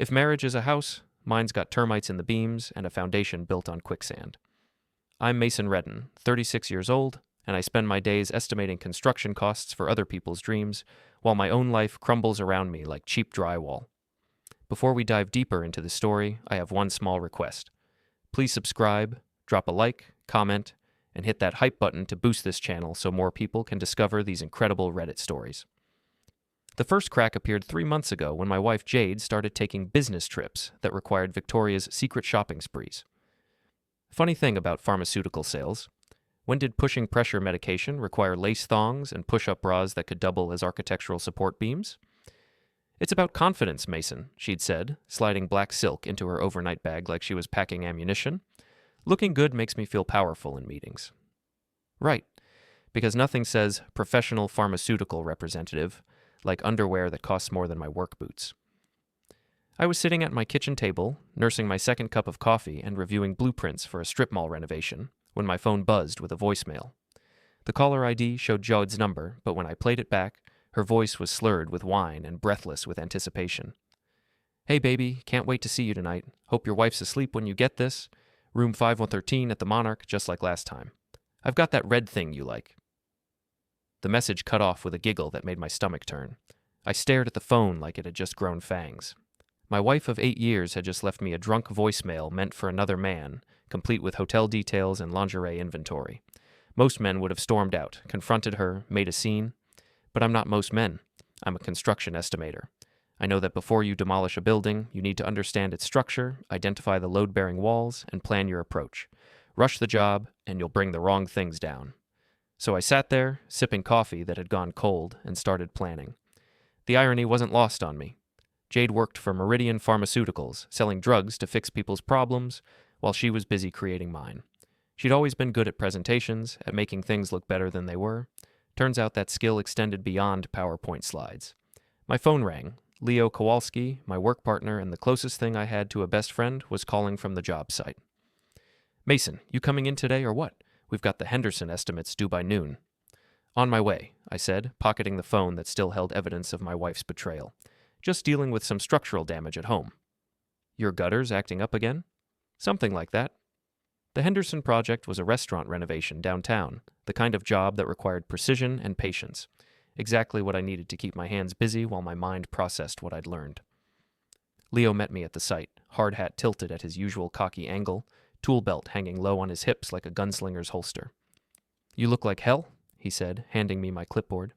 If marriage is a house, mine's got termites in the beams and a foundation built on quicksand. I'm Mason Reddan, 36 years old, and I spend my days estimating construction costs for other people's dreams, while my own life crumbles around me like cheap drywall. Before we dive deeper into the story, I have one small request. Please subscribe, drop a like, comment, and hit that hype button to boost this channel so more people can discover these incredible Reddit stories. The first crack appeared 3 months ago when my wife Jade started taking business trips that required Victoria's secret shopping sprees. Funny thing about pharmaceutical sales. When did pushing pressure medication require lace thongs and push-up bras that could double as architectural support beams? It's about confidence, Mason, she'd said, sliding black silk into her overnight bag like she was packing ammunition. Looking good makes me feel powerful in meetings. Right, because nothing says professional pharmaceutical representative like underwear that costs more than my work boots. I was sitting at my kitchen table, nursing my second cup of coffee and reviewing blueprints for a strip mall renovation, when my phone buzzed with a voicemail. The caller ID showed Jade's number, but when I played it back, her voice was slurred with wine and breathless with anticipation. Hey baby, can't wait to see you tonight. Hope your wife's asleep when you get this. Room 5113 at the Monarch, just like last time. I've got that red thing you like. The message cut off with a giggle that made my stomach turn. I stared at the phone like it had just grown fangs. My wife of 8 years had just left me a drunk voicemail meant for another man, complete with hotel details and lingerie inventory. Most men would have stormed out, confronted her, made a scene. But I'm not most men. I'm a construction estimator. I know that before you demolish a building, you need to understand its structure, identify the load-bearing walls, and plan your approach. Rush the job, and you'll bring the wrong things down. So I sat there, sipping coffee that had gone cold, and started planning. The irony wasn't lost on me. Jade worked for Meridian Pharmaceuticals, selling drugs to fix people's problems, while she was busy creating mine. She'd always been good at presentations, at making things look better than they were. Turns out that skill extended beyond PowerPoint slides. My phone rang. Leo Kowalski, my work partner and the closest thing I had to a best friend, was calling from the job site. Mason, you coming in today or what? We've got the Henderson estimates due by noon. On my way, I said, pocketing the phone that still held evidence of my wife's betrayal. Just dealing with some structural damage at home. Your gutters acting up again? Something like that. The Henderson project was a restaurant renovation downtown, the kind of job that required precision and patience. Exactly what I needed to keep my hands busy while my mind processed what I'd learned. Leo met me at the site, hard hat tilted at his usual cocky angle, tool belt hanging low on his hips like a gunslinger's holster. You look like hell, he said, handing me my clipboard.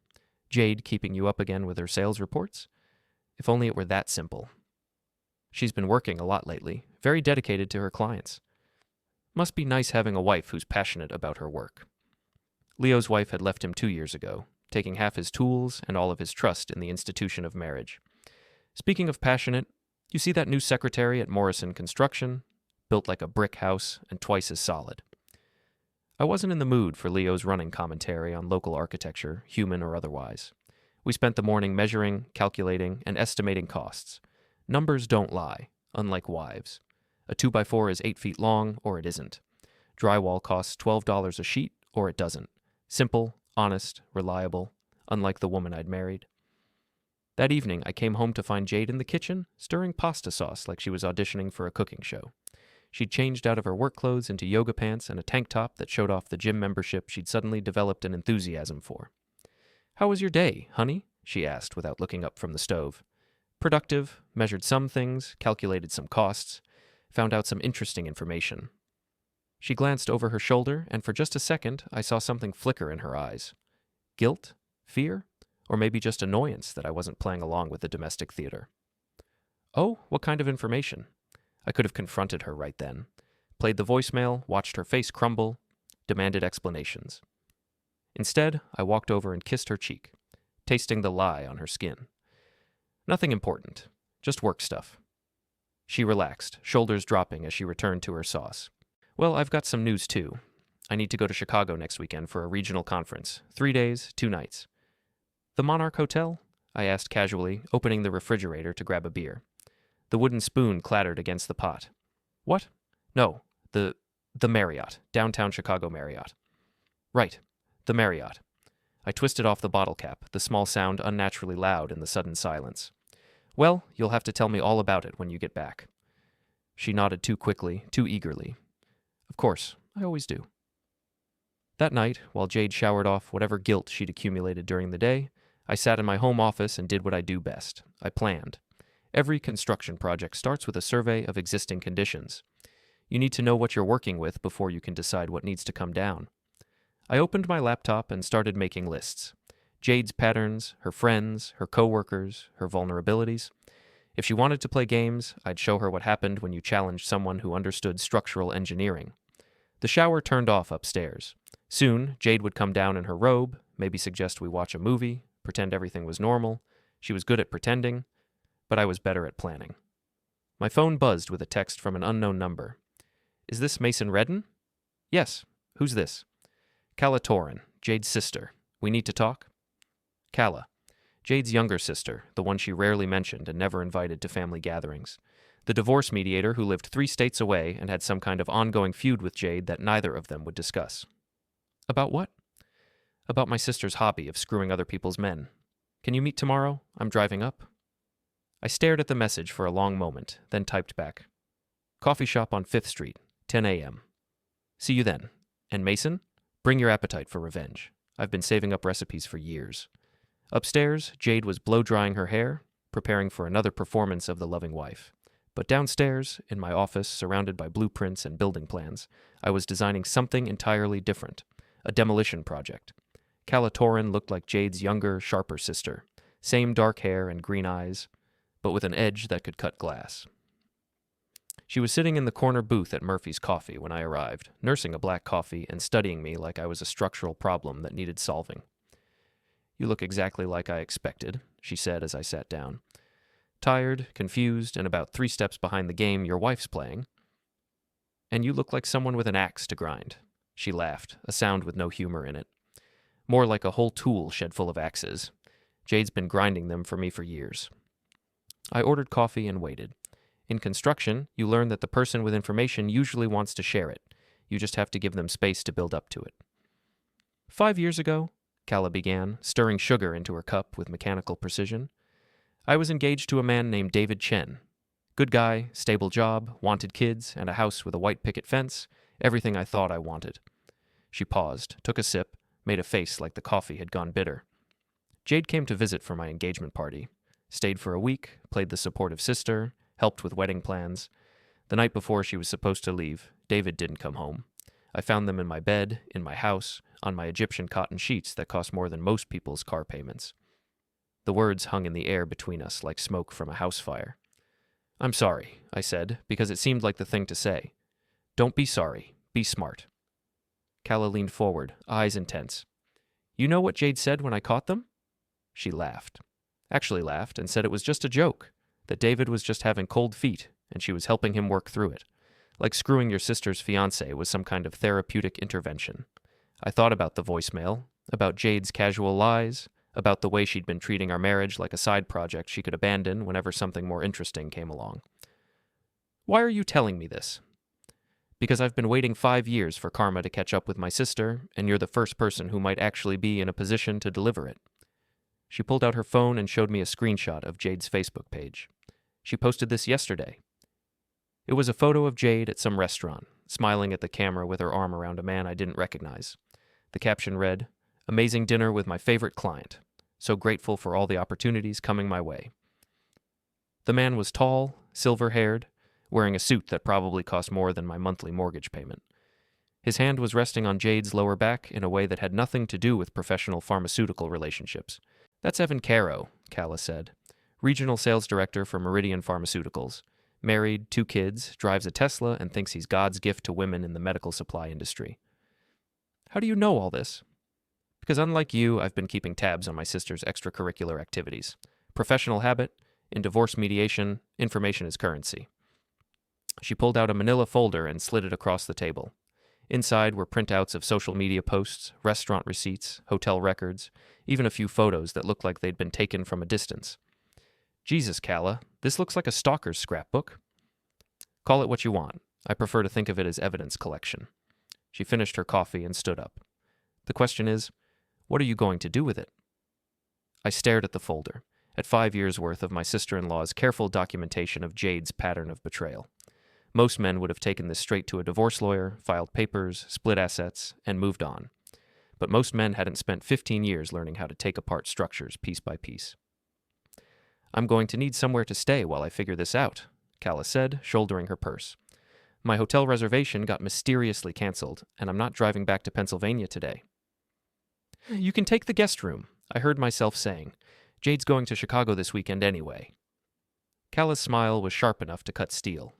Jade keeping you up again with her sales reports? If only it were that simple. She's been working a lot lately, very dedicated to her clients. Must be nice having a wife who's passionate about her work. Leo's wife had left him 2 years ago, taking half his tools and all of his trust in the institution of marriage. Speaking of passionate, you see that new secretary at Morrison Construction? Built like a brick house and twice as solid. I wasn't in the mood for Leo's running commentary on local architecture, human or otherwise. We spent the morning measuring, calculating, and estimating costs. Numbers don't lie, unlike wives. A 2x4 is 8 feet long, or it isn't. Drywall costs $12 a sheet, or it doesn't. Simple, honest, reliable, unlike the woman I'd married. That evening, I came home to find Jade in the kitchen, stirring pasta sauce like she was auditioning for a cooking show. She'd changed out of her work clothes into yoga pants and a tank top that showed off the gym membership she'd suddenly developed an enthusiasm for. "How was your day, honey?" she asked without looking up from the stove. "Productive, measured some things, calculated some costs, found out some interesting information." She glanced over her shoulder, and for just a second, I saw something flicker in her eyes. Guilt? Fear? Or maybe just annoyance that I wasn't playing along with the domestic theater. "Oh, what kind of information?" I could have confronted her right then. Played the voicemail, watched her face crumble, demanded explanations. Instead, I walked over and kissed her cheek, tasting the lie on her skin. Nothing important, just work stuff. She relaxed, shoulders dropping as she returned to her sauce. "Well, I've got some news too. I need to go to Chicago next weekend for a regional conference. 3 days, 2 nights. "The Monarch Hotel?" I asked casually, opening the refrigerator to grab a beer. The wooden spoon clattered against the pot. "What?" "No, the Marriott, downtown Chicago Marriott." "Right, the Marriott." I twisted off the bottle cap, the small sound unnaturally loud in the sudden silence. Well, you'll have to tell me all about it when you get back. She nodded too quickly, too eagerly. Of course, I always do. That night, while Jade showered off whatever guilt she'd accumulated during the day, I sat in my home office and did what I do best. I planned. Every construction project starts with a survey of existing conditions. You need to know what you're working with before you can decide what needs to come down. I opened my laptop and started making lists. Jade's patterns, her friends, her coworkers, her vulnerabilities. If she wanted to play games, I'd show her what happened when you challenged someone who understood structural engineering. The shower turned off upstairs. Soon, Jade would come down in her robe, maybe suggest we watch a movie, pretend everything was normal. She was good at pretending, but I was better at planning. My phone buzzed with a text from an unknown number. Is this Mason Reddan? Yes. Who's this? Calla Torrin, Jade's sister. We need to talk? Calla. Jade's younger sister, the one she rarely mentioned and never invited to family gatherings. The divorce mediator who lived 3 states away and had some kind of ongoing feud with Jade that neither of them would discuss. About what? About my sister's hobby of screwing other people's men. Can you meet tomorrow? I'm driving up. I stared at the message for a long moment, then typed back. Coffee shop on 5th Street, 10 a.m. See you then. And Mason, bring your appetite for revenge. I've been saving up recipes for years. Upstairs, Jade was blow-drying her hair, preparing for another performance of the loving wife. But downstairs, in my office, surrounded by blueprints and building plans, I was designing something entirely different. A demolition project. Calla Torrin looked like Jade's younger, sharper sister. Same dark hair and green eyes, but with an edge that could cut glass. She was sitting in the corner booth at Murphy's Coffee when I arrived, nursing a black coffee and studying me like I was a structural problem that needed solving. You look exactly like I expected, she said as I sat down. Tired, confused, and about 3 steps behind the game your wife's playing. And you look like someone with an axe to grind. She laughed, a sound with no humor in it. More like a whole tool shed full of axes. Jade's been grinding them for me for years. I ordered coffee and waited. In construction, you learn that the person with information usually wants to share it. You just have to give them space to build up to it. 5 years ago, Calla began, stirring sugar into her cup with mechanical precision, I was engaged to a man named David Chen. Good guy, stable job, wanted kids, and a house with a white picket fence, everything I thought I wanted. She paused, took a sip, made a face like the coffee had gone bitter. Jade came to visit for my engagement party. Stayed for a week, played the supportive sister, helped with wedding plans. The night before she was supposed to leave, David didn't come home. I found them in my bed, in my house, on my Egyptian cotton sheets that cost more than most people's car payments. The words hung in the air between us like smoke from a house fire. I'm sorry, I said, because it seemed like the thing to say. Don't be sorry. Be smart. Calla leaned forward, eyes intense. You know what Jade said when I caught them? She laughed. Actually laughed and said it was just a joke, that David was just having cold feet and she was helping him work through it. Like screwing your sister's fiancé was some kind of therapeutic intervention. I thought about the voicemail, about Jade's casual lies, about the way she'd been treating our marriage like a side project she could abandon whenever something more interesting came along. Why are you telling me this? Because I've been waiting 5 years for karma to catch up with my sister, and you're the first person who might actually be in a position to deliver it. She pulled out her phone and showed me a screenshot of Jade's Facebook page. She posted this yesterday. It was a photo of Jade at some restaurant, smiling at the camera with her arm around a man I didn't recognize. The caption read, Amazing dinner with my favorite client. So grateful for all the opportunities coming my way. The man was tall, silver-haired, wearing a suit that probably cost more than my monthly mortgage payment. His hand was resting on Jade's lower back in a way that had nothing to do with professional pharmaceutical relationships. That's Evan Carrow, Calla said. Regional sales director for Meridian Pharmaceuticals. Married, 2 kids, drives a Tesla, and thinks he's God's gift to women in the medical supply industry. How do you know all this? Because unlike you, I've been keeping tabs on my sister's extracurricular activities. Professional habit, in divorce mediation, information is currency. She pulled out a manila folder and slid it across the table. Inside were printouts of social media posts, restaurant receipts, hotel records, even a few photos that looked like they'd been taken from a distance. Jesus, Calla, this looks like a stalker's scrapbook. Call it what you want. I prefer to think of it as evidence collection. She finished her coffee and stood up. The question is, what are you going to do with it? I stared at the folder. at 5 years' worth of my sister-in-law's careful documentation of Jade's pattern of betrayal. Most men would have taken this straight to a divorce lawyer, filed papers, split assets, and moved on. But most men hadn't spent 15 years learning how to take apart structures piece by piece. "I'm going to need somewhere to stay while I figure this out," Calla said, shouldering her purse. "My hotel reservation got mysteriously canceled, and I'm not driving back to Pennsylvania today." "You can take the guest room," I heard myself saying. "Jade's going to Chicago this weekend anyway." Calla's smile was sharp enough to cut steel.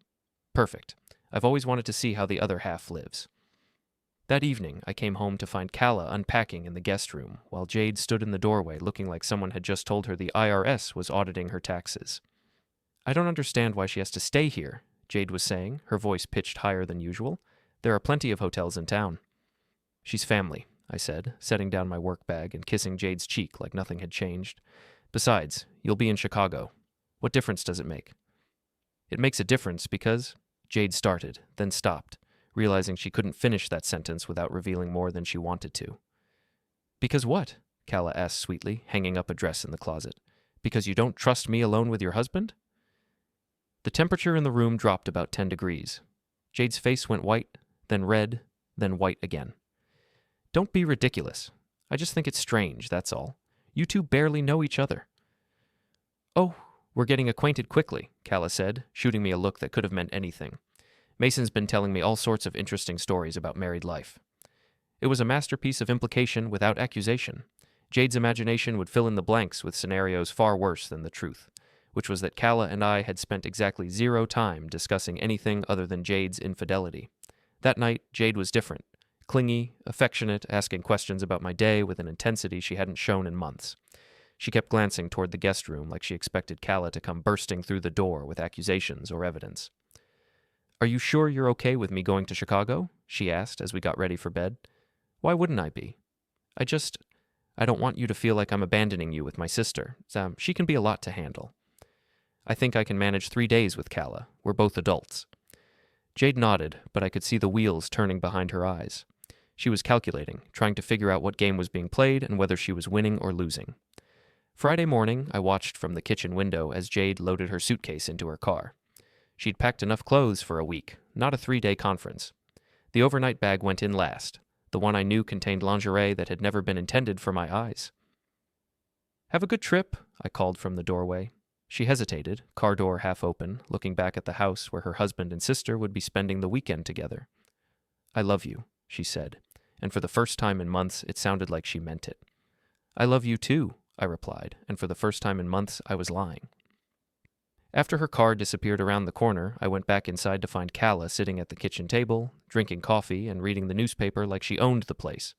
Perfect. I've always wanted to see how the other half lives. That evening, I came home to find Calla unpacking in the guest room, while Jade stood in the doorway looking like someone had just told her the IRS was auditing her taxes. "I don't understand why she has to stay here," Jade was saying, her voice pitched higher than usual. "There are plenty of hotels in town." "She's family," I said, setting down my work bag and kissing Jade's cheek like nothing had changed. "Besides, you'll be in Chicago. What difference does it make?" "It makes a difference because—" Jade started, then stopped, realizing she couldn't finish that sentence without revealing more than she wanted to. "Because what?" Calla asked sweetly, hanging up a dress in the closet. "Because you don't trust me alone with your husband?" The temperature in the room dropped about 10 degrees. Jade's face went white, then red, then white again. "Don't be ridiculous. I just think it's strange, that's all. You two barely know each other." "Oh, we're getting acquainted quickly," Calla said, shooting me a look that could have meant anything. "Mason's been telling me all sorts of interesting stories about married life." It was a masterpiece of implication without accusation. Jade's imagination would fill in the blanks with scenarios far worse than the truth, which was that Calla and I had spent exactly 0 time discussing anything other than Jade's infidelity. That night, Jade was different. Clingy, affectionate, asking questions about my day with an intensity she hadn't shown in months. She kept glancing toward the guest room like she expected Calla to come bursting through the door with accusations or evidence. "Are you sure you're okay with me going to Chicago?" she asked as we got ready for bed. "Why wouldn't I be? I don't want you to feel like I'm abandoning you with my sister. She can be a lot to handle." "I think I can manage 3 days with Calla. We're both adults." Jade nodded, but I could see the wheels turning behind her eyes. She was calculating, trying to figure out what game was being played and whether she was winning or losing. Friday morning, I watched from the kitchen window as Jade loaded her suitcase into her car. She'd packed enough clothes for a week, not a 3-day conference. The overnight bag went in last, the one I knew contained lingerie that had never been intended for my eyes. "Have a good trip," I called from the doorway. She hesitated, car door half open, looking back at the house where her husband and sister would be spending the weekend together. "I love you," she said, and for the first time in months it sounded like she meant it. "I love you too," I replied, and for the first time in months I was lying. After her car disappeared around the corner, I went back inside to find Calla sitting at the kitchen table, drinking coffee and reading the newspaper like she owned the place.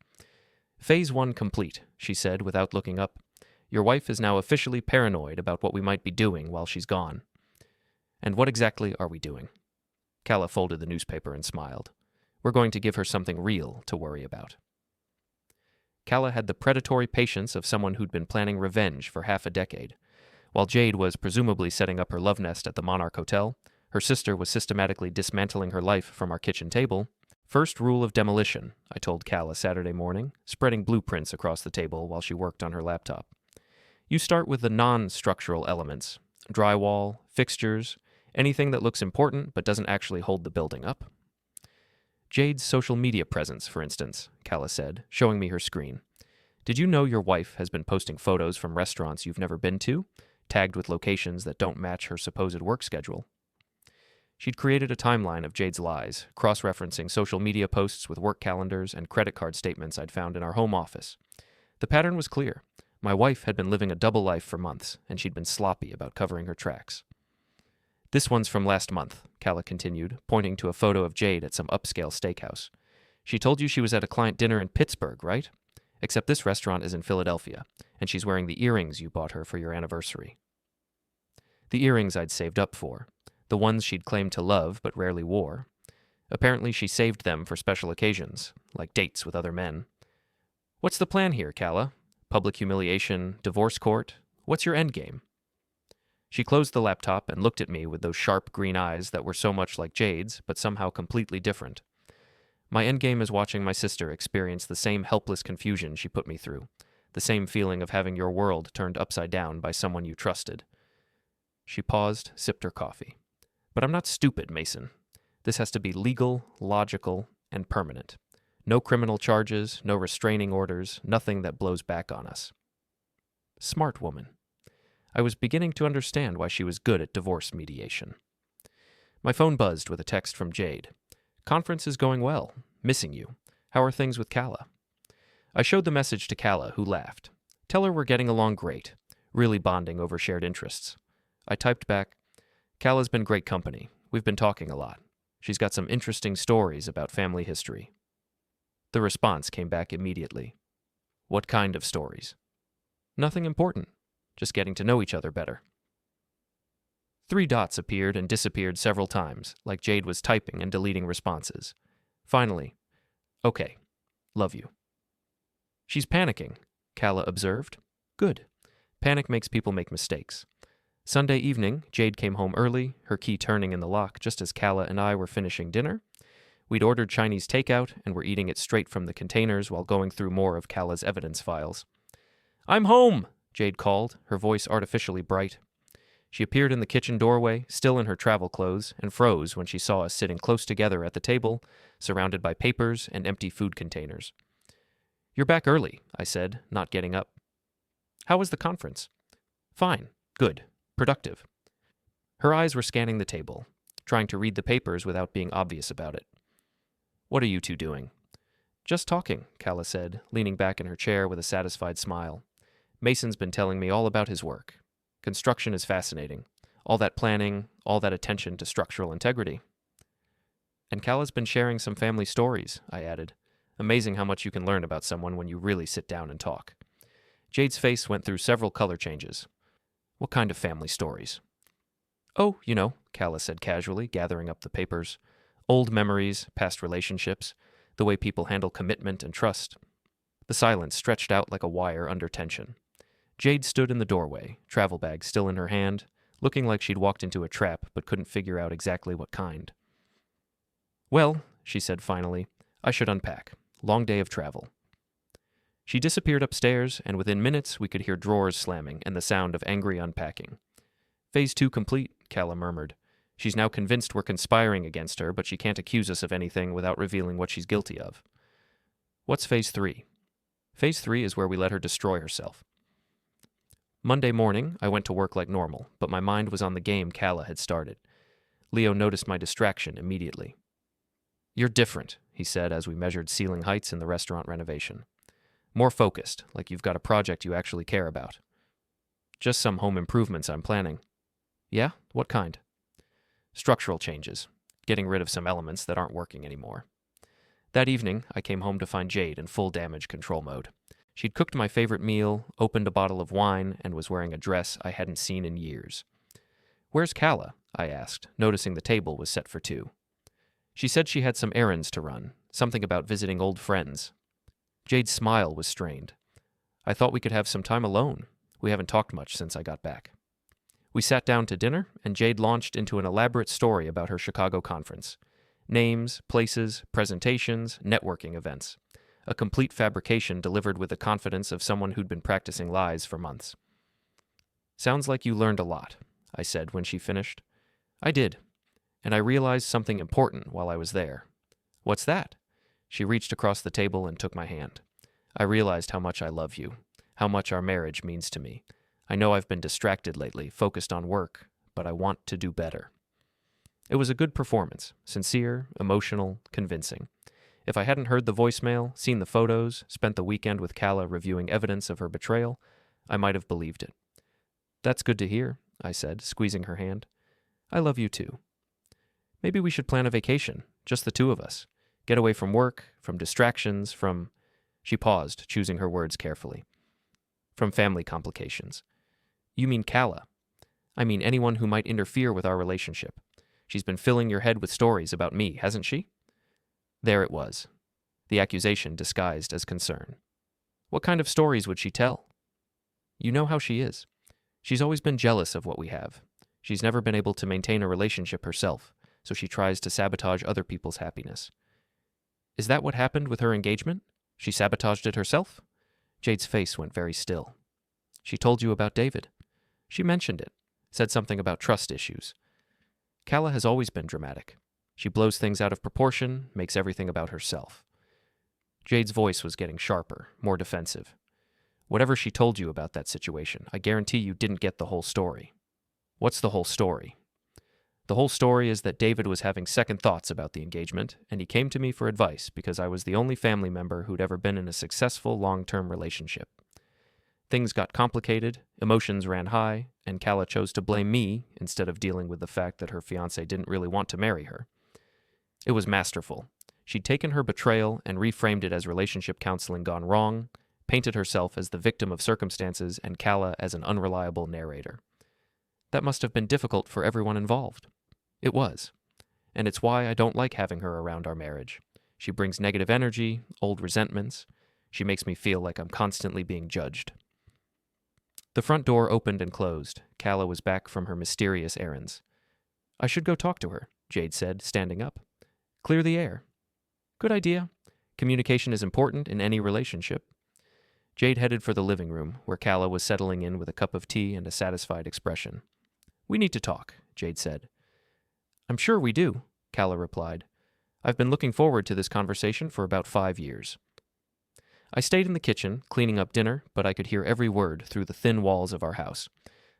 "Phase 1 complete," she said without looking up. "Your wife is now officially paranoid about what we might be doing while she's gone." "And what exactly are we doing?" Calla folded the newspaper and smiled. "We're going to give her something real to worry about." Calla had the predatory patience of someone who'd been planning revenge for half a decade. While Jade was presumably setting up her love nest at the Monarch Hotel, her sister was systematically dismantling her life from our kitchen table. "First rule of demolition," I told Calla Saturday morning, spreading blueprints across the table while she worked on her laptop. "You start with the non-structural elements, drywall, fixtures, anything that looks important but doesn't actually hold the building up." "Jade's social media presence, for instance," Calla said, showing me her screen. "Did you know your wife has been posting photos from restaurants you've never been to, tagged with locations that don't match her supposed work schedule?" She'd created a timeline of Jade's lies, cross-referencing social media posts with work calendars and credit card statements I'd found in our home office. The pattern was clear. My wife had been living a double life for months, and she'd been sloppy about covering her tracks. "This one's from last month," Calla continued, pointing to a photo of Jade at some upscale steakhouse. "She told you she was at a client dinner in Pittsburgh, right? Except this restaurant is in Philadelphia, and she's wearing the earrings you bought her for your anniversary." The earrings I'd saved up for, the ones she'd claimed to love but rarely wore. Apparently she saved them for special occasions, like dates with other men. "What's the plan here, Calla? Public humiliation, divorce court? What's your endgame?" She closed the laptop and looked at me with those sharp green eyes that were so much like Jade's, but somehow completely different. "My endgame is watching my sister experience the same helpless confusion she put me through, the same feeling of having your world turned upside down by someone you trusted. She paused, sipped her coffee. But I'm not stupid, Mason. This has to be legal, logical, and permanent. No criminal charges, no restraining orders, nothing that blows back on us. Smart woman. I was beginning to understand why she was good at divorce mediation. My phone buzzed with a text from Jade. Conference is going well. Missing you. How are things with Calla? I showed the message to Calla, who laughed. Tell her we're getting along great. Really bonding over shared interests. I typed back, Calla's been great company. We've been talking a lot. She's got some interesting stories about family history. The response came back immediately. What kind of stories? Nothing important. Just getting to know each other better. 3 dots appeared and disappeared several times, like Jade was typing and deleting responses. Finally, okay, love you. She's panicking, Calla observed. Good. Panic makes people make mistakes. Sunday evening, Jade came home early, her key turning in the lock just as Calla and I were finishing dinner. We'd ordered Chinese takeout and were eating it straight from the containers while going through more of Calla's evidence files. I'm home, Jade called, her voice artificially bright. She appeared in the kitchen doorway, still in her travel clothes, and froze when she saw us sitting close together at the table, surrounded by papers and empty food containers. You're back early, I said, not getting up. How was the conference? Fine. Good. Productive. Her eyes were scanning the table, trying to read the papers without being obvious about it. What are you two doing? Just talking, Calla said, leaning back in her chair with a satisfied smile. Mason's been telling me all about his work. Construction is fascinating. All that planning, all that attention to structural integrity. And Calla's been sharing some family stories, I added. Amazing how much you can learn about someone when you really sit down and talk. Jade's face went through several color changes. What kind of family stories? Oh, you know, Calla said casually, gathering up the papers. Old memories, past relationships, the way people handle commitment and trust. The silence stretched out like a wire under tension. Jade stood in the doorway, travel bag still in her hand, looking like she'd walked into a trap but couldn't figure out exactly what kind. Well, she said finally, I should unpack. Long day of travel. She disappeared upstairs, and within minutes we could hear drawers slamming and the sound of angry unpacking. Phase 2 complete, Calla murmured. She's now convinced we're conspiring against her, but she can't accuse us of anything without revealing what she's guilty of. What's Phase 3? Phase 3 is where we let her destroy herself. Monday morning, I went to work like normal, but my mind was on the game Calla had started. Leo noticed my distraction immediately. You're different, he said as we measured ceiling heights in the restaurant renovation. More focused, like you've got a project you actually care about. Just some home improvements I'm planning. Yeah? What kind? Structural changes. Getting rid of some elements that aren't working anymore. That evening, I came home to find Jade in full damage control mode. She'd cooked my favorite meal, opened a bottle of wine, and was wearing a dress I hadn't seen in years. Where's Calla? I asked, noticing the table was set for 2. She said she had some errands to run, something about visiting old friends. Jade's smile was strained. I thought we could have some time alone. We haven't talked much since I got back. We sat down to dinner, and Jade launched into an elaborate story about her Chicago conference. Names, places, presentations, networking events. A complete fabrication delivered with the confidence of someone who'd been practicing lies for months. Sounds like you learned a lot, I said when she finished. I did, and I realized something important while I was there. What's that? She reached across the table and took my hand. I realized how much I love you, how much our marriage means to me. I know I've been distracted lately, focused on work, but I want to do better. It was a good performance, sincere, emotional, convincing. If I hadn't heard the voicemail, seen the photos, spent the weekend with Calla reviewing evidence of her betrayal, I might have believed it. That's good to hear, I said, squeezing her hand. I love you too. Maybe we should plan a vacation, just the 2 of us. Get away from work, from distractions, from... She paused, choosing her words carefully. From family complications. You mean Calla. I mean anyone who might interfere with our relationship. She's been filling your head with stories about me, hasn't she? There it was. The accusation disguised as concern. What kind of stories would she tell? You know how she is. She's always been jealous of what we have. She's never been able to maintain a relationship herself, so she tries to sabotage other people's happiness. Is that what happened with her engagement? She sabotaged it herself? Jade's face went very still. She told you about David. She mentioned it, said something about trust issues. Calla has always been dramatic. She blows things out of proportion, makes everything about herself. Jade's voice was getting sharper, more defensive. Whatever she told you about that situation, I guarantee you didn't get the whole story. What's the whole story? The whole story is that David was having second thoughts about the engagement, and he came to me for advice because I was the only family member who'd ever been in a successful long-term relationship. Things got complicated, emotions ran high, and Calla chose to blame me instead of dealing with the fact that her fiancé didn't really want to marry her. It was masterful. She'd taken her betrayal and reframed it as relationship counseling gone wrong, painted herself as the victim of circumstances and Calla as an unreliable narrator. That must have been difficult for everyone involved. It was. And it's why I don't like having her around our marriage. She brings negative energy, old resentments. She makes me feel like I'm constantly being judged. The front door opened and closed. Calla was back from her mysterious errands. I should go talk to her, Jade said, standing up. Clear the air. Good idea. Communication is important in any relationship. Jade headed for the living room, where Calla was settling in with a cup of tea and a satisfied expression. We need to talk, Jade said. I'm sure we do, Calla replied. I've been looking forward to this conversation for about 5 years. I stayed in the kitchen, cleaning up dinner, but I could hear every word through the thin walls of our house.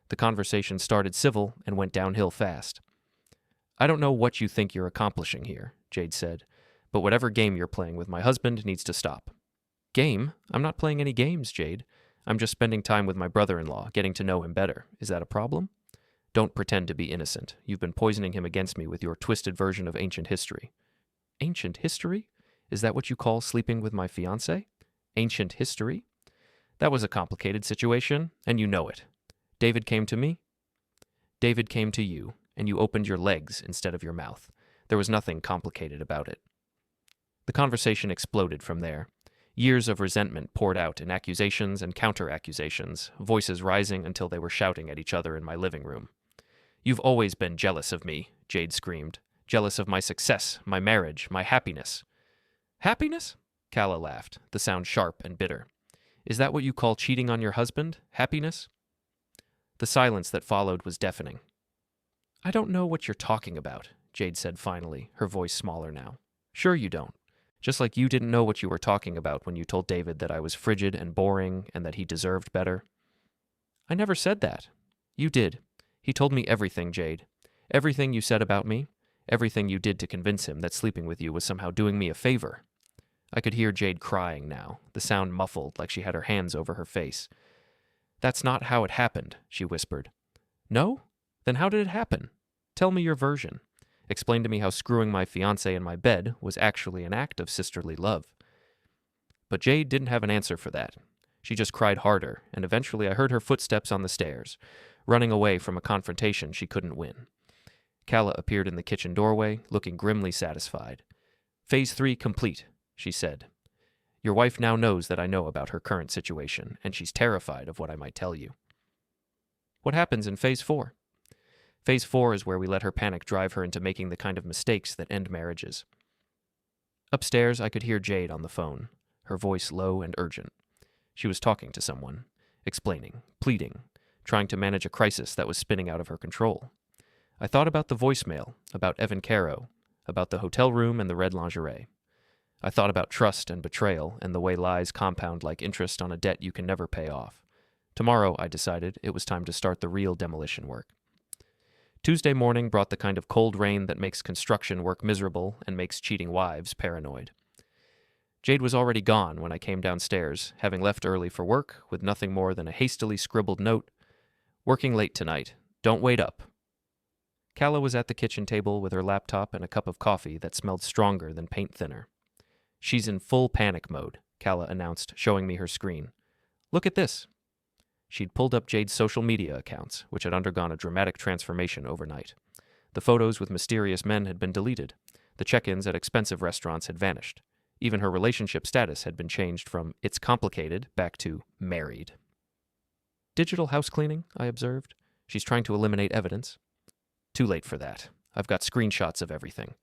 The conversation started civil and went downhill fast. I don't know what you think you're accomplishing here, Jade said, but whatever game you're playing with my husband needs to stop. Game? I'm not playing any games, Jade. I'm just spending time with my brother-in-law, getting to know him better. Is that a problem? Don't pretend to be innocent. You've been poisoning him against me with your twisted version of ancient history. Ancient history? Is that what you call sleeping with my fiancé? Ancient history? That was a complicated situation, and you know it. David came to me. David came to you, and you opened your legs instead of your mouth. There was nothing complicated about it. The conversation exploded from there. Years of resentment poured out in accusations and counter-accusations, voices rising until they were shouting at each other in my living room. You've always been jealous of me, Jade screamed. Jealous of my success, my marriage, my happiness. Happiness? Calla laughed, the sound sharp and bitter. Is that what you call cheating on your husband? Happiness? The silence that followed was deafening. I don't know what you're talking about, Jade said finally, her voice smaller now. Sure you don't. Just like you didn't know what you were talking about when you told David that I was frigid and boring and that he deserved better. I never said that. You did. He told me everything, Jade. Everything you said about me. Everything you did to convince him that sleeping with you was somehow doing me a favor. I could hear Jade crying now, the sound muffled like she had her hands over her face. That's not how it happened, she whispered. No? Then how did it happen? Tell me your version. Explain to me how screwing my fiancé in my bed was actually an act of sisterly love. But Jade didn't have an answer for that. She just cried harder, and eventually I heard her footsteps on the stairs, running away from a confrontation she couldn't win. Calla appeared in the kitchen doorway, looking grimly satisfied. Phase 3 complete, she said. Your wife now knows that I know about her current situation, and she's terrified of what I might tell you. What happens in Phase 4? Phase 4 is where we let her panic drive her into making the kind of mistakes that end marriages. Upstairs, I could hear Jade on the phone, her voice low and urgent. She was talking to someone, explaining, pleading, trying to manage a crisis that was spinning out of her control. I thought about the voicemail, about Evan Carrow, about the hotel room and the red lingerie. I thought about trust and betrayal and the way lies compound like interest on a debt you can never pay off. Tomorrow, I decided, it was time to start the real demolition work. Tuesday morning brought the kind of cold rain that makes construction work miserable and makes cheating wives paranoid. Jade was already gone when I came downstairs, having left early for work with nothing more than a hastily scribbled note. Working late tonight. Don't wait up. Calla was at the kitchen table with her laptop and a cup of coffee that smelled stronger than paint thinner. She's in full panic mode, Calla announced, showing me her screen. Look at this. She'd pulled up Jade's social media accounts, which had undergone a dramatic transformation overnight. The photos with mysterious men had been deleted. The check-ins at expensive restaurants had vanished. Even her relationship status had been changed from "it's complicated" back to "married." Digital house cleaning, I observed. She's trying to eliminate evidence. Too late for that. I've got screenshots of everything.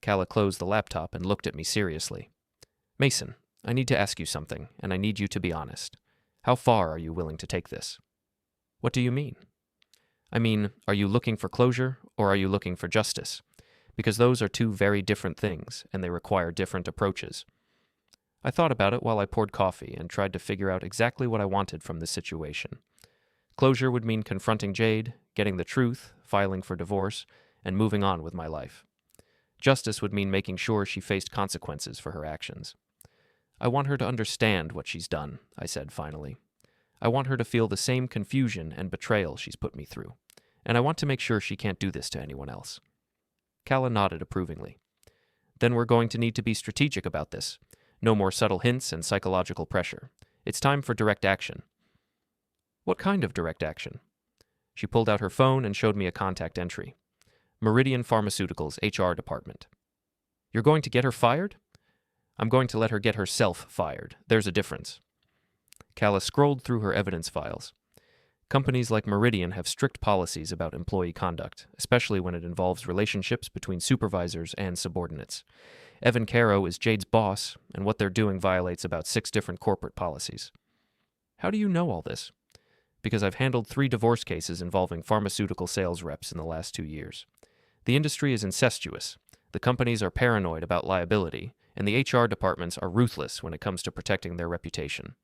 Calla closed the laptop and looked at me seriously. Mason, I need to ask you something, and I need you to be honest. How far are you willing to take this? What do you mean? I mean, are you looking for closure, or are you looking for justice? Because those are two very different things, and they require different approaches. I thought about it while I poured coffee and tried to figure out exactly what I wanted from this situation. Closure would mean confronting Jade, getting the truth, filing for divorce, and moving on with my life. Justice would mean making sure she faced consequences for her actions. I want her to understand what she's done, I said finally. I want her to feel the same confusion and betrayal she's put me through, and I want to make sure she can't do this to anyone else. Calla nodded approvingly. Then we're going to need to be strategic about this. No more subtle hints and psychological pressure. It's time for direct action. What kind of direct action? She pulled out her phone and showed me a contact entry. Meridian Pharmaceutical's HR department. You're going to get her fired? I'm going to let her get herself fired. There's a difference. Calla scrolled through her evidence files. Companies like Meridian have strict policies about employee conduct, especially when it involves relationships between supervisors and subordinates. Evan Carrow is Jade's boss, and what they're doing violates about 6 different corporate policies. How do you know all this? Because I've handled 3 divorce cases involving pharmaceutical sales reps in the last 2 years. The industry is incestuous. The companies are paranoid about liability, and the HR departments are ruthless when it comes to protecting their reputation.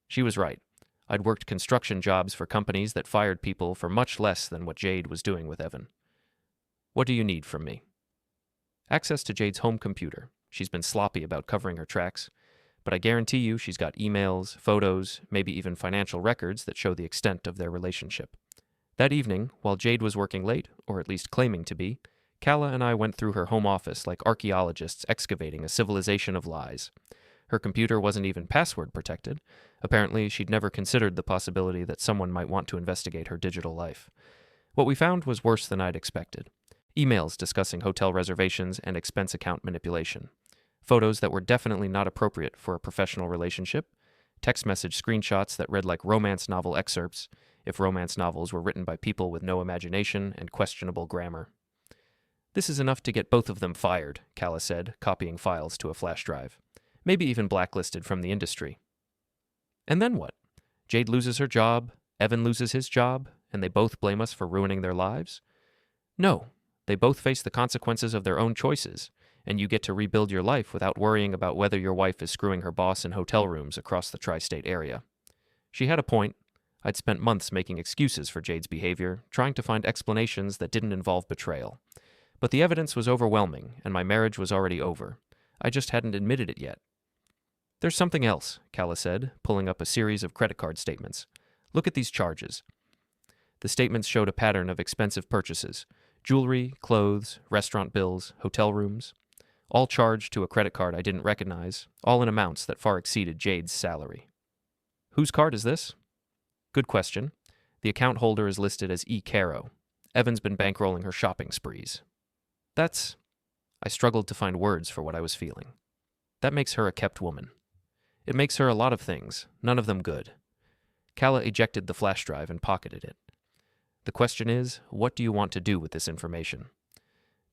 She was right. I'd worked construction jobs for companies that fired people for much less than what Jade was doing with Evan. What do you need from me? Access to Jade's home computer. She's been sloppy about covering her tracks, but I guarantee you she's got emails, photos, maybe even financial records that show the extent of their relationship. That evening, while Jade was working late, or at least claiming to be, Calla and I went through her home office like archaeologists excavating a civilization of lies. Her computer wasn't even password protected. Apparently, she'd never considered the possibility that someone might want to investigate her digital life. What we found was worse than I'd expected. Emails discussing hotel reservations and expense account manipulation. Photos that were definitely not appropriate for a professional relationship. Text message screenshots that read like romance novel excerpts, if romance novels were written by people with no imagination and questionable grammar. This is enough to get both of them fired, Calla said, copying files to a flash drive. Maybe even blacklisted from the industry. And then what? Jade loses her job, Evan loses his job, and they both blame us for ruining their lives? No. They both face the consequences of their own choices, and you get to rebuild your life without worrying about whether your wife is screwing her boss in hotel rooms across the tri-state area. She had a point. I'd spent months making excuses for Jade's behavior, trying to find explanations that didn't involve betrayal. But the evidence was overwhelming, and my marriage was already over. I just hadn't admitted it yet. There's something else, Calla said, pulling up a series of credit card statements. Look at these charges. The statements showed a pattern of expensive purchases. Jewelry, clothes, restaurant bills, hotel rooms. All charged to a credit card I didn't recognize, all in amounts that far exceeded Jade's salary. Whose card is this? Good question. The account holder is listed as E. Carrow. Evan's been bankrolling her shopping sprees. I struggled to find words for what I was feeling. That makes her a kept woman. It makes her a lot of things, none of them good. Calla ejected the flash drive and pocketed it. The question is, what do you want to do with this information?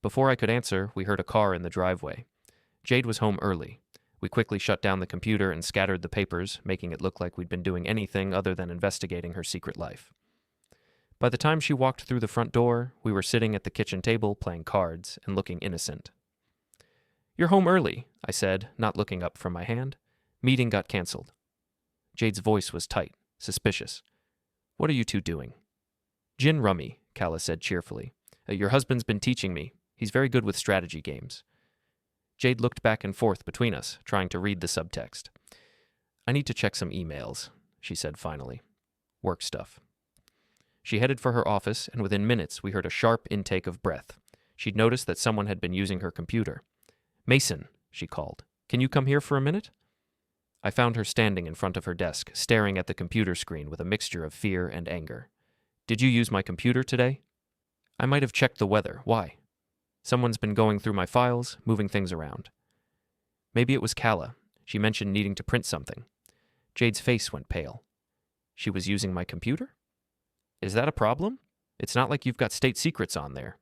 Before I could answer, we heard a car in the driveway. Jade was home early. We quickly shut down the computer and scattered the papers, making it look like we'd been doing anything other than investigating her secret life. By the time she walked through the front door, we were sitting at the kitchen table playing cards and looking innocent. You're home early, I said, not looking up from my hand. Meeting got canceled. Jade's voice was tight, suspicious. What are you two doing? Gin rummy, Calla said cheerfully. Your husband's been teaching me. He's very good with strategy games. Jade looked back and forth between us, trying to read the subtext. I need to check some emails, she said finally. Work stuff. She headed for her office, and within minutes we heard a sharp intake of breath. She'd noticed that someone had been using her computer. Mason, she called. Can you come here for a minute? I found her standing in front of her desk, staring at the computer screen with a mixture of fear and anger. Did you use my computer today? I might have checked the weather. Why? Someone's been going through my files, moving things around. Maybe it was Calla. She mentioned needing to print something. Jade's face went pale. She was using my computer? Is that a problem? It's not like you've got state secrets on there.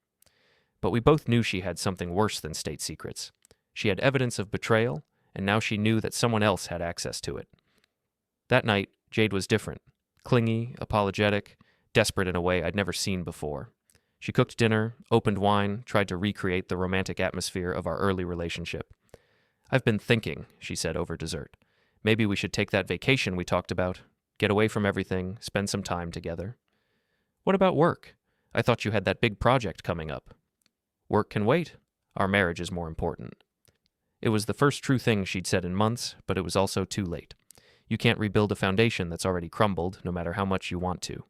But we both knew she had something worse than state secrets. She had evidence of betrayal, and now she knew that someone else had access to it. That night, Jade was different. Clingy, apologetic, desperate in a way I'd never seen before. She cooked dinner, opened wine, tried to recreate the romantic atmosphere of our early relationship. "I've been thinking," she said over dessert. "Maybe we should take that vacation we talked about. Get away from everything, spend some time together." "What about work? I thought you had that big project coming up." "Work can wait. Our marriage is more important." It was the first true thing she'd said in months, but it was also too late. You can't rebuild a foundation that's already crumbled, no matter how much you want to.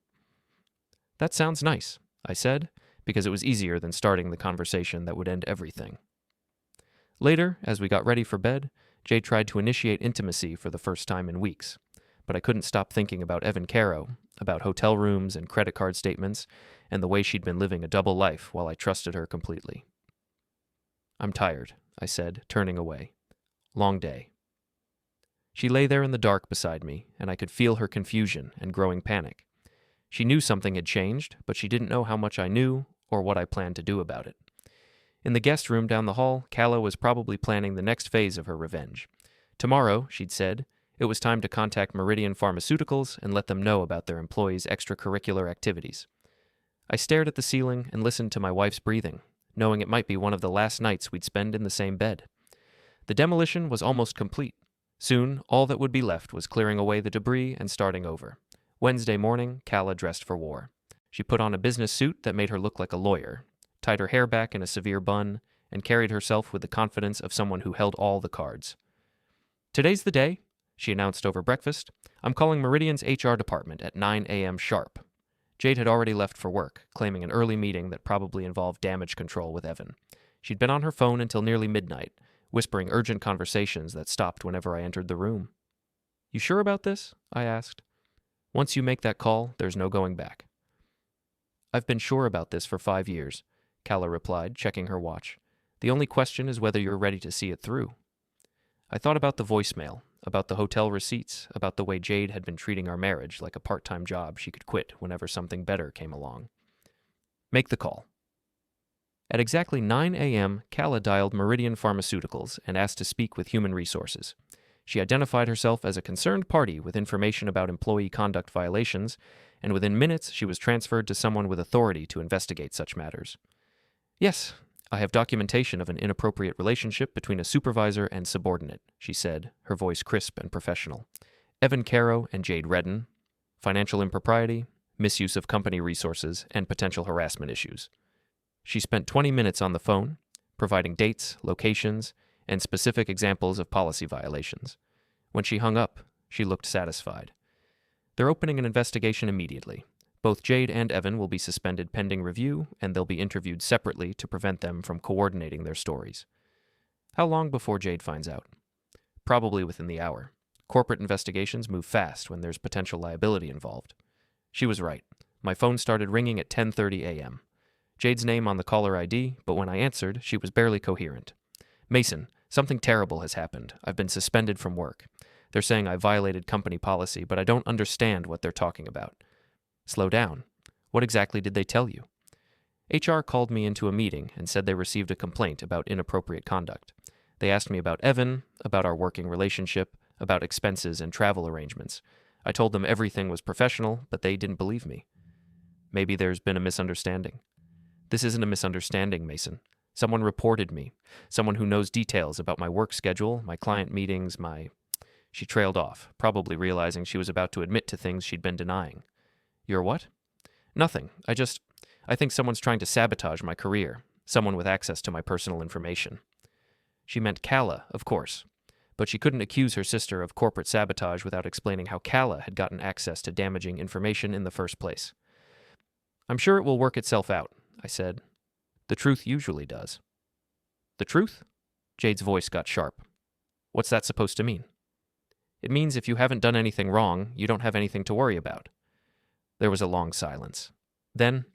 "That sounds nice," I said, because it was easier than starting the conversation that would end everything. Later, as we got ready for bed, Jade tried to initiate intimacy for the first time in weeks, but I couldn't stop thinking about Evan Carrow, about hotel rooms and credit card statements, and the way she'd been living a double life while I trusted her completely. "I'm tired," I said, turning away. "Long day." She lay there in the dark beside me, and I could feel her confusion and growing panic. She knew something had changed, but she didn't know how much I knew or what I planned to do about it. In the guest room down the hall, Calla was probably planning the next phase of her revenge. Tomorrow, she'd said, it was time to contact Meridian Pharmaceuticals and let them know about their employees' extracurricular activities. I stared at the ceiling and listened to my wife's breathing, knowing it might be one of the last nights we'd spend in the same bed. The demolition was almost complete. Soon, all that would be left was clearing away the debris and starting over. Wednesday morning, Calla dressed for war. She put on a business suit that made her look like a lawyer, tied her hair back in a severe bun, and carried herself with the confidence of someone who held all the cards. "Today's the day," she announced over breakfast. "I'm calling Meridian's HR department at 9 a.m. sharp." Jade had already left for work, claiming an early meeting that probably involved damage control with Evan. She'd been on her phone until nearly midnight, whispering urgent conversations that stopped whenever I entered the room. "You sure about this?" I asked. "Once you make that call, there's no going back." "I've been sure about this for 5 years," Calla replied, checking her watch. "The only question is whether you're ready to see it through." I thought about the voicemail, about the hotel receipts, about the way Jade had been treating our marriage like a part-time job she could quit whenever something better came along. "Make the call." At exactly 9 a.m., Calla dialed Meridian Pharmaceuticals and asked to speak with Human Resources. She identified herself as a concerned party with information about employee conduct violations, and within minutes she was transferred to someone with authority to investigate such matters. "Yes, I have documentation of an inappropriate relationship between a supervisor and subordinate," she said, her voice crisp and professional. "Evan Carrow and Jade Reddan. Financial impropriety, misuse of company resources, and potential harassment issues." She spent 20 minutes on the phone, providing dates, locations, and specific examples of policy violations. When she hung up, she looked satisfied. "They're opening an investigation immediately. Both Jade and Evan will be suspended pending review, and they'll be interviewed separately to prevent them from coordinating their stories." "How long before Jade finds out?" "Probably within the hour. Corporate investigations move fast when there's potential liability involved." She was right. My phone started ringing at 10:30 a.m. Jade's name on the caller ID, but when I answered, she was barely coherent. "Mason, something terrible has happened. I've been suspended from work. They're saying I violated company policy, but I don't understand what they're talking about." "Slow down. What exactly did they tell you?" "HR called me into a meeting and said they received a complaint about inappropriate conduct. They asked me about Evan, about our working relationship, about expenses and travel arrangements. I told them everything was professional, but they didn't believe me." "Maybe there's been a misunderstanding." "This isn't a misunderstanding, Mason. Someone reported me. Someone who knows details about my work schedule, my client meetings, my..." She trailed off, probably realizing she was about to admit to things she'd been denying. "Your what?" "Nothing. I think someone's trying to sabotage my career. Someone with access to my personal information." She meant Calla, of course. But she couldn't accuse her sister of corporate sabotage without explaining how Calla had gotten access to damaging information in the first place. "I'm sure it will work itself out," I said. "The truth usually does." "The truth?" Jade's voice got sharp. "What's that supposed to mean?" "It means if you haven't done anything wrong, you don't have anything to worry about." There was a long silence. Then,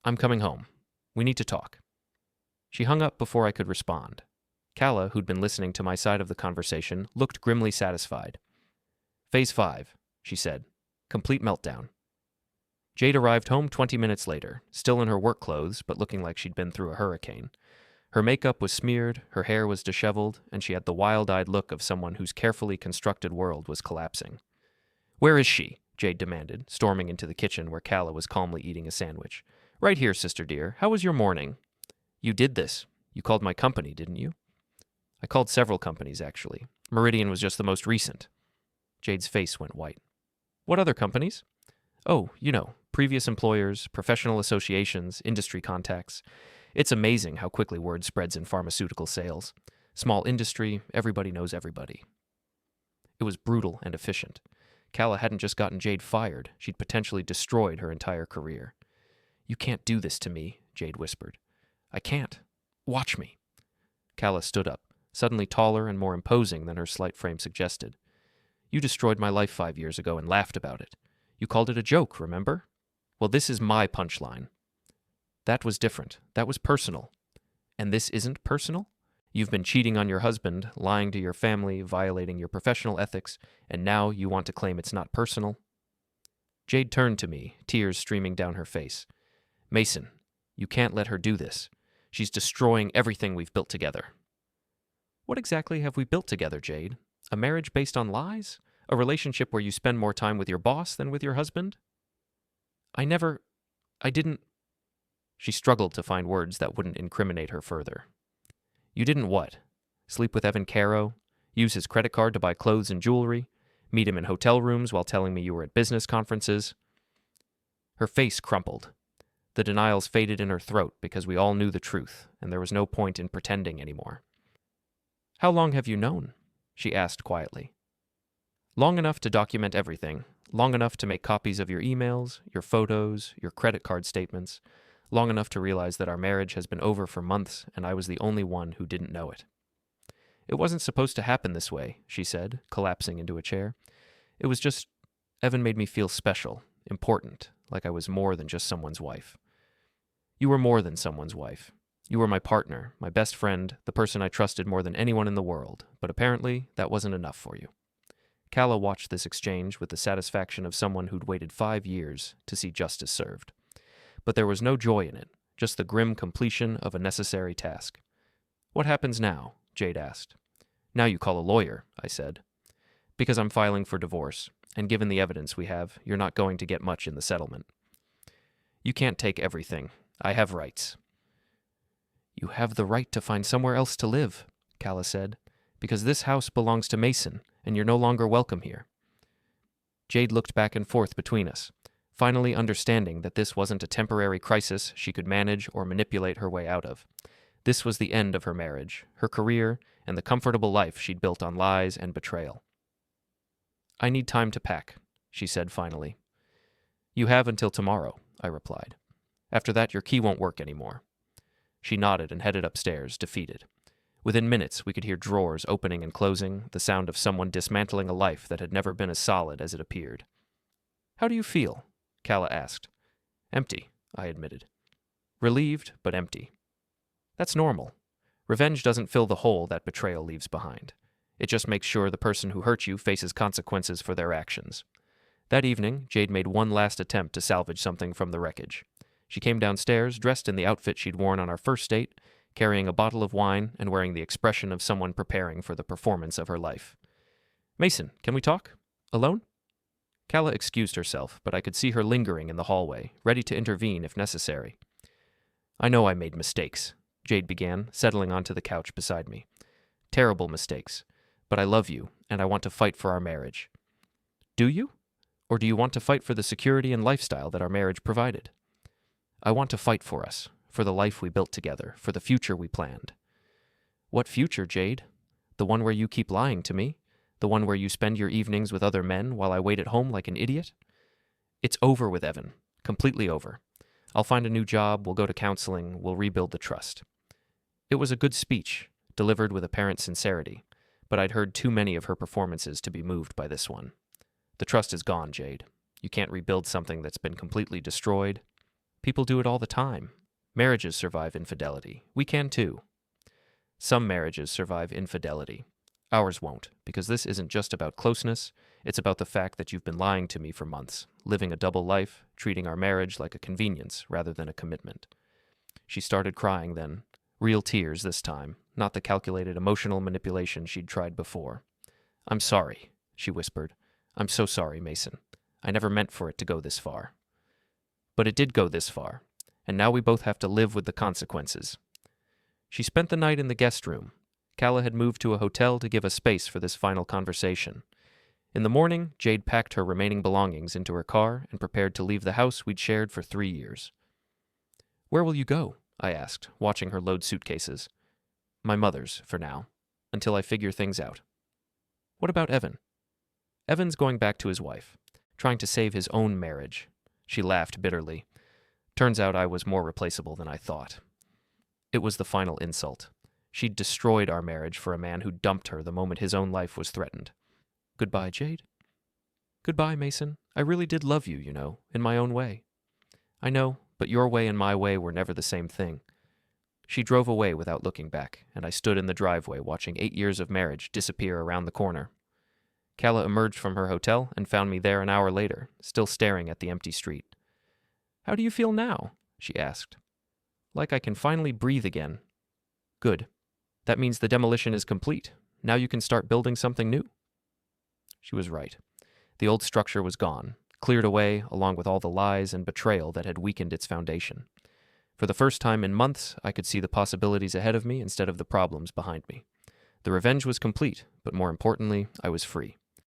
"I'm coming home. We need to talk." She hung up before I could respond. Calla, who'd been listening to my side of the conversation, looked grimly satisfied. "Phase 5, she said. Complete meltdown." Jade arrived home 20 minutes later, still in her work clothes, but looking like she'd been through a hurricane. Her makeup was smeared, her hair was disheveled, and she had the wild-eyed look of someone whose carefully constructed world was collapsing. "Where is she?" Jade demanded, storming into the kitchen where Calla was calmly eating a sandwich. "Right here, sister dear. How was your morning?" "You did this. You called my company, didn't you?" "I called several companies, actually. Meridian was just the most recent." Jade's face went white. "What other companies?" "Oh, previous employers, professional associations, industry contacts. It's amazing how quickly word spreads in pharmaceutical sales. Small industry, everybody knows everybody." It was brutal and efficient. Calla hadn't just gotten Jade fired, she'd potentially destroyed her entire career. "You can't do this to me," Jade whispered. "I can't. Watch me." Calla stood up, suddenly taller and more imposing than her slight frame suggested. "You destroyed my life 5 years ago and laughed about it. You called it a joke, remember? Well, this is my punchline. That was different. That was personal. And this isn't personal? You've been cheating on your husband, lying to your family, violating your professional ethics, and now you want to claim it's not personal?" Jade turned to me, tears streaming down her face. "Mason, you can't let her do this. She's destroying everything we've built together." "What exactly have we built together, Jade? A marriage based on lies? A relationship where you spend more time with your boss than with your husband?" I didn't. She struggled to find words that wouldn't incriminate her further. "You didn't what? Sleep with Evan Carrow? Use his credit card to buy clothes and jewelry? Meet him in hotel rooms while telling me you were at business conferences?" Her face crumpled. The denials faded in her throat because we all knew the truth, and there was no point in pretending anymore. "How long have you known?" she asked quietly. "Long enough to document everything. Long enough to make copies of your emails, your photos, your credit card statements. Long enough to realize that our marriage has been over for months and I was the only one who didn't know it." "It wasn't supposed to happen this way," she said, collapsing into a chair. "It was just, Evan made me feel special, important, like I was more than just someone's wife." "You were more than someone's wife. You were my partner, my best friend, the person I trusted more than anyone in the world, but apparently that wasn't enough for you." Calla watched this exchange with the satisfaction of someone who'd waited 5 years to see justice served. But there was no joy in it, just the grim completion of a necessary task. "What happens now?" Jade asked. "Now you call a lawyer," I said. "Because I'm filing for divorce, and given the evidence we have, you're not going to get much in the settlement." "You can't take everything. I have rights." "You have the right to find somewhere else to live," Calla said, "because this house belongs to Mason, and you're no longer welcome here." Jade looked back and forth between us, finally understanding that this wasn't a temporary crisis she could manage or manipulate her way out of. This was the end of her marriage, her career, and the comfortable life she'd built on lies and betrayal. "I need time to pack," she said finally. "You have until tomorrow," I replied. "After that, your key won't work anymore." She nodded and headed upstairs, defeated. Within minutes, we could hear drawers opening and closing, the sound of someone dismantling a life that had never been as solid as it appeared. "How do you feel?" Calla asked. "Empty," I admitted. "Relieved, but empty." "That's normal. Revenge doesn't fill the hole that betrayal leaves behind. It just makes sure the person who hurt you faces consequences for their actions." That evening, Jade made one last attempt to salvage something from the wreckage. She came downstairs, dressed in the outfit she'd worn on our first date, carrying a bottle of wine and wearing the expression of someone preparing for the performance of her life. "Mason, can we talk? Alone?" Calla excused herself, but I could see her lingering in the hallway, ready to intervene if necessary. "I know I made mistakes," Jade began, settling onto the couch beside me. "Terrible mistakes. But I love you, and I want to fight for our marriage." "Do you? Or do you want to fight for the security and lifestyle that our marriage provided?" "I want to fight for us, for the life we built together, for the future we planned." "What future, Jade? The one where you keep lying to me? The one where you spend your evenings with other men while I wait at home like an idiot?" "It's over with Evan. Completely over. I'll find a new job, we'll go to counseling, we'll rebuild the trust." It was a good speech, delivered with apparent sincerity, but I'd heard too many of her performances to be moved by this one. "The trust is gone, Jade. You can't rebuild something that's been completely destroyed. People do it all the time. Marriages survive infidelity. We can too. Some marriages survive infidelity. Ours won't, because this isn't just about closeness, it's about the fact that you've been lying to me for months, living a double life, treating our marriage like a convenience rather than a commitment." She started crying then, Real tears this time, not the calculated emotional manipulation she'd tried before. "I'm sorry," she whispered. "I'm so sorry, Mason. I never meant for it to go this far." But it did go this far, and now we both have to live with the consequences. She spent the night in the guest room. Calla had moved to a hotel to give us space for this final conversation. In the morning, Jade packed her remaining belongings into her car and prepared to leave the house we'd shared for 3 years. "Where will you go?" I asked, watching her load suitcases. "My mother's, for now, until I figure things out." "What about Evan?" "Evan's going back to his wife, trying to save his own marriage." She laughed bitterly. Turns out I was more replaceable than I thought. It was the final insult. She'd destroyed our marriage for a man who dumped her the moment his own life was threatened. "Goodbye, Jade." "Goodbye, Mason. I really did love you, you know, in my own way." "I know, but your way and my way were never the same thing." She drove away without looking back, and I stood in the driveway watching 8 years of marriage disappear around the corner. Calla emerged from her hotel and found me there an hour later, still staring at the empty street. "How do you feel now?" she asked. "Like I can finally breathe again." "Good. That means the demolition is complete. Now you can start building something new." She was right. The old structure was gone, cleared away along with all the lies and betrayal that had weakened its foundation. For the first time in months, I could see the possibilities ahead of me instead of the problems behind me. The revenge was complete, but more importantly, I was free.